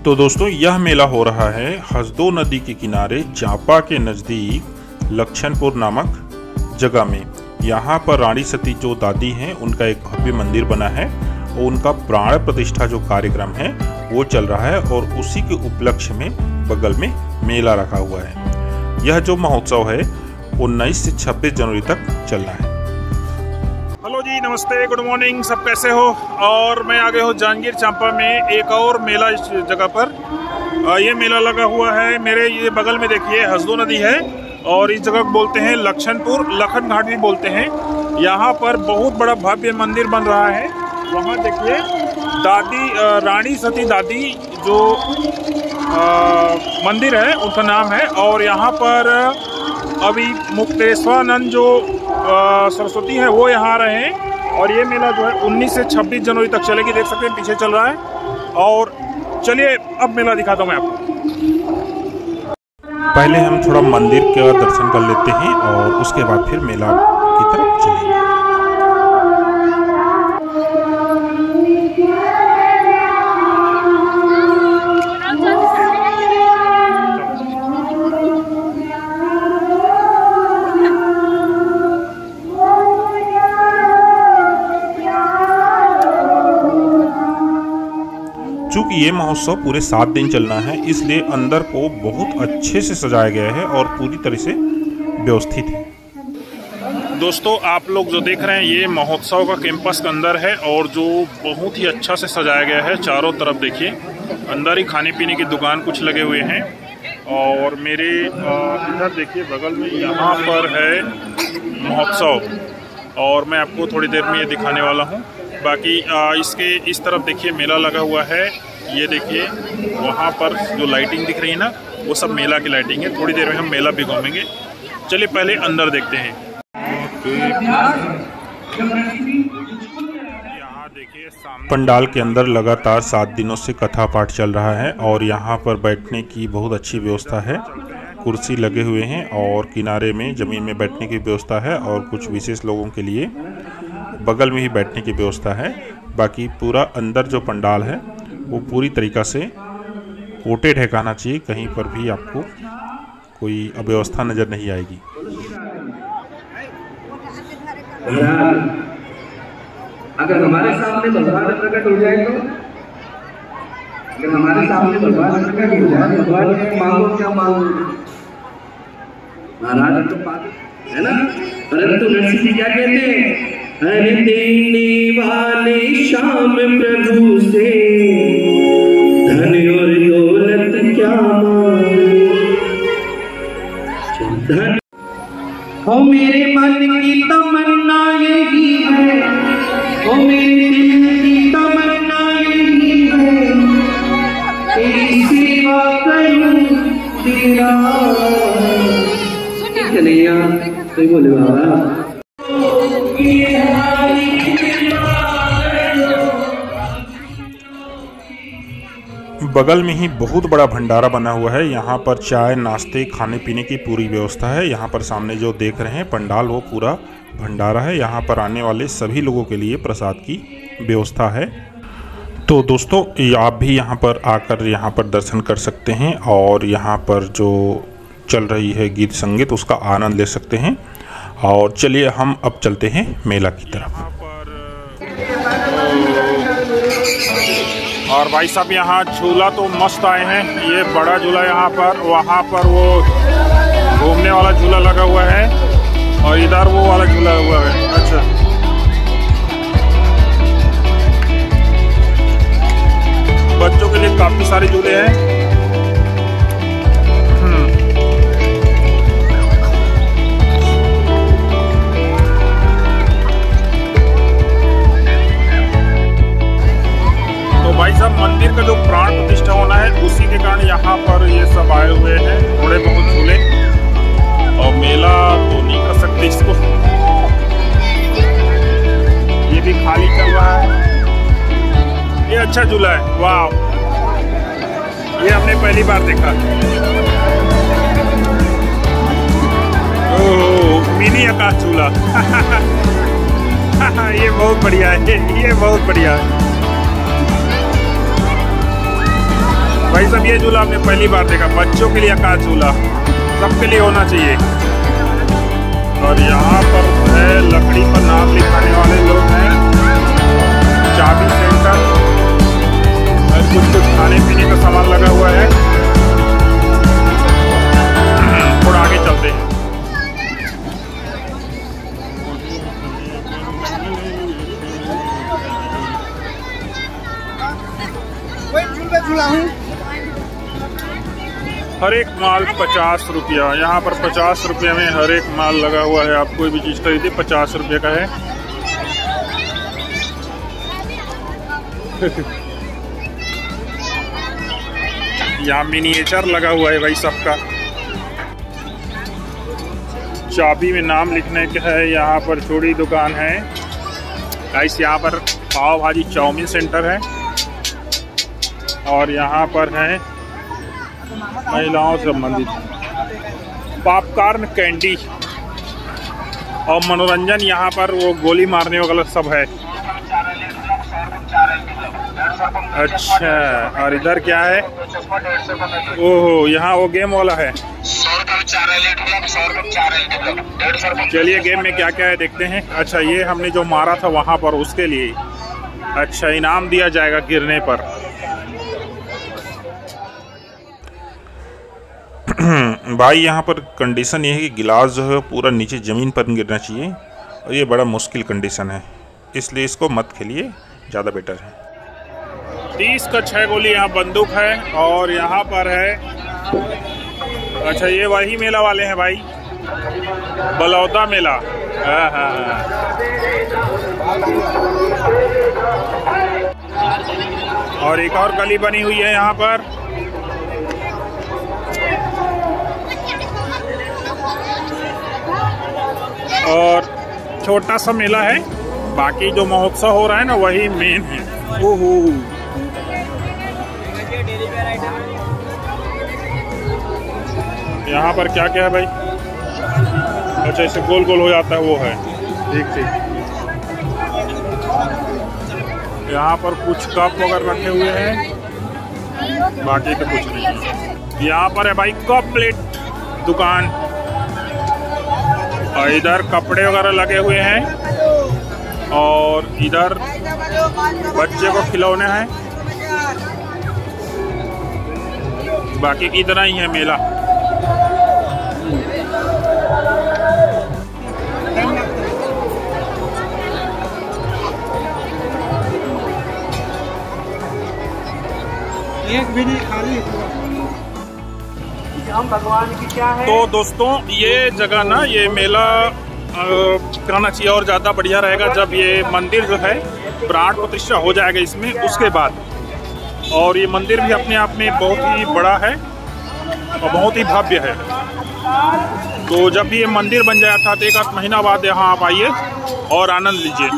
तो दोस्तों यह मेला हो रहा है हसदो नदी के किनारे चांपा के नज़दीक लक्षणपुर नामक जगह में। यहाँ पर रानी सती जो दादी हैं उनका एक भव्य मंदिर बना है और उनका प्राण प्रतिष्ठा जो कार्यक्रम है वो चल रहा है और उसी के उपलक्ष्य में बगल में मेला रखा हुआ है। यह जो महोत्सव है 19 से 26 जनवरी तक चलना है। हेलो जी, नमस्ते, गुड मॉर्निंग, सब कैसे हो। और मैं आ गया हूँ जांजगीर चांपा में एक और मेला इस जगह पर। ये मेला लगा हुआ है मेरे ये बगल में, देखिए हसदो नदी है और इस जगह को बोलते हैं लक्षणपुर, लखन घाट भी बोलते हैं। यहाँ पर बहुत बड़ा भव्य मंदिर बन रहा है। वहाँ देखिए दादी रानी सती दादी जो मंदिर है उनका नाम है। और यहाँ पर अभी मुक्तेश्वरानंद जो सरस्वती है वो यहाँ आ रहे हैं। और ये मेला जो है 19 से 26 जनवरी तक चलेगी, देख सकते हैं पीछे चल रहा है। और चलिए अब मेला दिखाता हूँ मैं आपको। पहले हम थोड़ा मंदिर का दर्शन कर लेते हैं और उसके बाद फिर मेला की तरफ चलेंगे। चूँकि ये महोत्सव पूरे 7 दिन चलना है इसलिए अंदर को बहुत अच्छे से सजाया गया है और पूरी तरह से व्यवस्थित है। दोस्तों आप लोग जो देख रहे हैं ये महोत्सव का कैंपस के अंदर है और जो बहुत ही अच्छा से सजाया गया है। चारों तरफ देखिए अंदर ही खाने पीने की दुकान कुछ लगे हुए हैं। और मेरे इधर देखिए बगल में यहाँ पर है महोत्सव और मैं आपको थोड़ी देर में ये दिखाने वाला हूँ। बाकी इसके इस तरफ देखिए मेला लगा हुआ है। ये देखिए वहाँ पर जो लाइटिंग दिख रही है ना वो सब मेला की लाइटिंग है। थोड़ी देर में हम मेला भी घूमेंगे। चलिए पहले अंदर देखते हैं। यहाँ देखिए पंडाल के अंदर लगातार 7 दिनों से कथा पाठ चल रहा है और यहाँ पर बैठने की बहुत अच्छी व्यवस्था है। कुर्सी लगे हुए हैं और किनारे में ज़मीन में बैठने की व्यवस्था है और कुछ विशेष लोगों के लिए बगल में ही बैठने की व्यवस्था है। बाकी पूरा अंदर जो पंडाल है वो पूरी तरीक़ा से कोटेड है कहना चाहिए, कहीं पर भी आपको कोई अव्यवस्था नज़र नहीं आएगी। अगर हमारे सामने भगवान प्रकट हो जाए तो, अगर हमारे सामने भगवान प्रकट हो जाए, भगवान से मांगो क्या मांगो, महाराज तो पागल है ना। परंतु ऋषि जी क्या कहते हैं, हर देने वाले शाम प्रभु से धन और दौलत क्या मांगे, धन हो मेरे मन की तमन्ना यही है, हो मेरे दिल की तमन्ना यही है, तेरी सेवा करूं तेरा। चलिए तो बोले बाबा बगल में ही बहुत बड़ा भंडारा बना हुआ है। यहाँ पर चाय नाश्ते खाने पीने की पूरी व्यवस्था है। यहाँ पर सामने जो देख रहे हैं पंडाल वो पूरा भंडारा है। यहाँ पर आने वाले सभी लोगों के लिए प्रसाद की व्यवस्था है। तो दोस्तों आप भी यहाँ पर आकर यहाँ पर दर्शन कर सकते हैं और यहाँ पर जो चल रही है गीत संगीत उसका आनंद ले सकते हैं। और चलिए हम अब चलते हैं मेला की तरफ। और भाई साहब यहाँ झूला तो मस्त आए हैं। ये बड़ा झूला यहाँ पर, वहाँ पर वो घूमने वाला झूला लगा हुआ है और इधर वो वाला झूला हुआ है। अच्छा बच्चों के लिए काफी सारे झूले हैं। भाई साहब मंदिर का जो प्राण प्रतिष्ठा होना है उसी के कारण यहाँ पर ये सब आए हुए हैं, थोड़े बहुत झूले। और मेला तो नहीं कर सकते इसको, ये भी खाली चल रहा है। ये अच्छा झूला है, वाह, ये हमने पहली बार देखा। ओह मिनी आकाश झूला ये बहुत बढ़िया है, ये बहुत बढ़िया है। भाई साहब ये झूला हमने पहली बार देखा, बच्चों के लिए आकाश झूला सबके लिए होना चाहिए। और यहाँ पर है लकड़ी पर नाम लिखाने वाले लोग हैं, चाबी सेंटर और कुछ खाने पीने का सामान लगा हुआ है। थोड़ा आगे चलते हैं। हर एक माल 50 रुपया, यहाँ पर 50 रुपये में हर एक माल लगा हुआ है। आप कोई भी चीज़ खरीदिए 50 रुपये का है। यहाँ मिनिएचर लगा हुआ है भाई सबका। चाबी में नाम लिखने का है। यहाँ पर छोटी दुकान है गाइस। यहाँ पर पाव भाजी चाउमीन सेंटर है और यहाँ पर है महिलाओं से संबंधित पॉपकॉर्न, कैंडी और मनोरंजन। यहाँ पर वो गोली मारने वाला सब है। अच्छा, और इधर क्या है? ओहो, यहाँ वो गेम वाला है। चलिए गेम में क्या क्या है देखते हैं। अच्छा, ये हमने जो मारा था वहाँ पर उसके लिए अच्छा इनाम दिया जाएगा गिरने पर। भाई यहाँ पर कंडीशन ये है कि गिलास जो है पूरा नीचे ज़मीन पर गिरना चाहिए और ये बड़ा मुश्किल कंडीशन है, इसलिए इसको मत खेलिए, ज़्यादा बेटर है। 30 का 6 गोली यहाँ बंदूक है। और यहाँ पर है अच्छा ये वही मेला वाले हैं भाई, बलौदा मेला। हाँ। और एक और गली बनी हुई है यहाँ पर। और छोटा सा मेला है, बाकी जो महोत्सव हो रहा है ना वही मेन है। ओहो, यहाँ पर क्या क्या है भाई? अच्छा, इसे गोल गोल हो जाता है वो है। ठीक। यहाँ पर कुछ कप वगैरह रखे हुए हैं, बाकी तो कुछ नहीं है। यहाँ पर है भाई कप प्लेट दुकान और इधर कपड़े वगैरह लगे हुए हैं और इधर बच्चे को खिलौने हैं। बाकी की तरह ही है मेला। एक भी नहीं खाली। भगवान की क्या है? तो दोस्तों ये जगह ना, ये मेला करना चाहिए और ज़्यादा बढ़िया रहेगा जब ये मंदिर जो है प्राण प्रतिष्ठा हो जाएगा इसमें, उसके बाद। और ये मंदिर भी अपने आप में बहुत ही बड़ा है और बहुत ही भव्य है। तो जब भी ये मंदिर बन जाए अर्थात 1 आध महीना बाद यहाँ आप आइए और आनंद लीजिए।